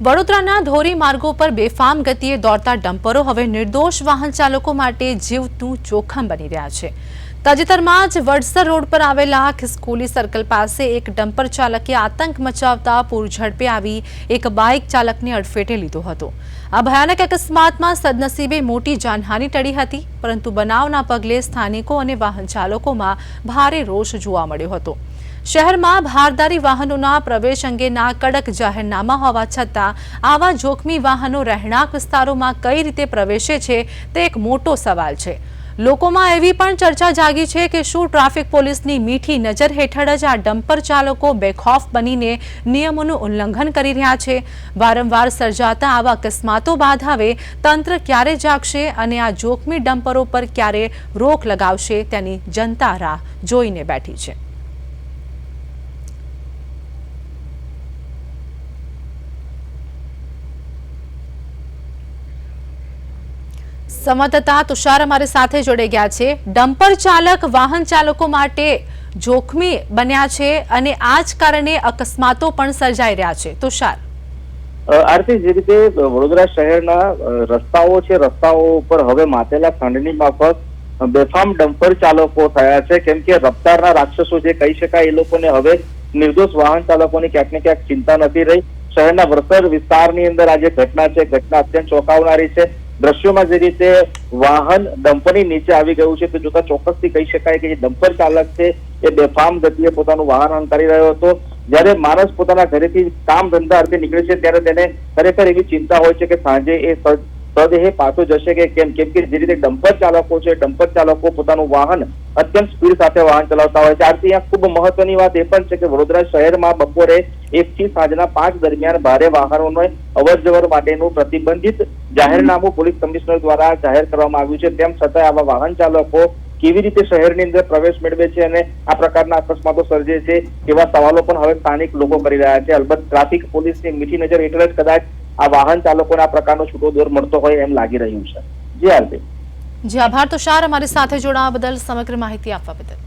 વડોદરાના ધોરી માર્ગો પર બેફામ ગતિએ દોડતા ડમ્પરો હવે નિર્દોષ વાહન ચાલકો માટે જીવનું જોખમ બની રહ્યા છે। તાજેતરમાં જ વડસર રોડ પર આવેલા ખિસકોલી સર્કલ પાસે એક ડમ્પર ચાલકે આતંક મચાવતા પૂરઝડપે આવી એક બાઇક ચાલકને અડફેટે લીધો હતો। આ ભયાનક અકસ્માતમાં સદનસીબે મોટી જાનહાનિ ટળી હતી, પરંતુ બનાવના પગલે સ્થાનિકો અને વાહન ચાલકોમાં ભારે રોષ જોવા મળ્યો હતો। શહેરમાં ભારદારી વાહનોના પ્રવેશ અંગેના કડક જાહેરનામા હોવા છતાં આવા જોખમી વાહનો રહેણાંક વિસ્તારોમાં કઈ રીતે પ્રવેશે છે તે એક મોટો સવાલ છે। લોકોમાં એવી પણ ચર્ચા જાગી છે કે શું ટ્રાફિક પોલીસની મીઠી નજર હેઠળ જ આ ડમ્પર ચાલકો બેખૌફ બનીને નિયમોનું ઉલ્લંઘન કરી રહ્યા છે। વારંવાર સર્જાતા આવા અકસ્માતો બાદ હવે તંત્ર ક્યારે જાગશે અને આ જોખમી ડમ્પરો પર ક્યારે રોક લગાવશે તેની જનતા રાહ જોઈને બેઠી છે। संवाददाता तुषार हमारे साथ जोड़े गया है। डम्पर चालक वाहन चालकों माटे जोखमी बन्या छे अने आज कारणे अकस्मातो पण सर्जाई रह्या छे। तुषार आरती जे रीते वडोदरा शहेरना रस्ताओ छे, रस्ताओ पर हवे मातेला खंडनी माफक बेफाम डम्पर चालको थया छे, केम के रफ्ताરના રાક્ષસો જે કહી શકાય એ લોકોને હવે નિર્દોષ વાહન ચાલકોની ક્યાંક ને ક્યાંક ચિંતા નથી રહી। શહેરના વડસર વિસ્તારની અંદર આ જે ઘટના છે, ઘટના અત્યંત ચોંકાવનારી છે। દ્રશ્યોમાં જે રીતે વાહન ડમ્પરની નીચે આવી ગયું છે તે જોતા ચોક્કસથી કહી શકાય કે જે ડમ્પર ચાલક છે એ બેફામ ગતિએ પોતાનું વાહન હંકારી રહ્યો હતો। જ્યારે માણસ પોતાના ઘરેથી કામ ધંધા અર્થે નીકળે છે ત્યારે તેને ખરેખર એવી ચિંતા હોય છે કે સાંજે એ સદેહે પાછો જશે કે કેમ, કેમ કે જે રીતે ડમ્પર ચાલકો છે, ડમ્પર ચાલકો પોતાનું વાહન અત્યંત સ્પીડ સાથે વાહન ચલાવતા હોય છે। આરતી અહીંયા ખૂબ મહત્વની વાત એ પણ છે કે વડોદરા શહેરમાં બપોરે 1 થી સાંજના 5 દરમિયાન ભારે વાહનોનો અવરજવર માટેનું પ્રતિબંધિત જાહેરનામું પોલીસ કમિશનર દ્વારા જાહેર કરવામાં આવ્યું છે। તેમ છતાં આવા વાહન ચાલકો કેવી રીતે શહેરની અંદર પ્રવેશ મેળવે છે અને આ પ્રકારના અકસ્માતો સર્જે છે એવા સવાલો પણ હવે સ્થાનિક લોકો કરી રહ્યા છે। અલબત્ત ટ્રાફિક પોલીસની મીઠી નજર હેઠળ જ કદાચ આ વાહન ચાલકોને આ પ્રકારનો છૂટો દોર મળતો હોય એમ લાગી રહ્યું છે। જી આરતી। જી આભાર તુષાર, અમારી સાથે જોડાવા બદલ, સમગ્ર માહિતી આપવા બદલ।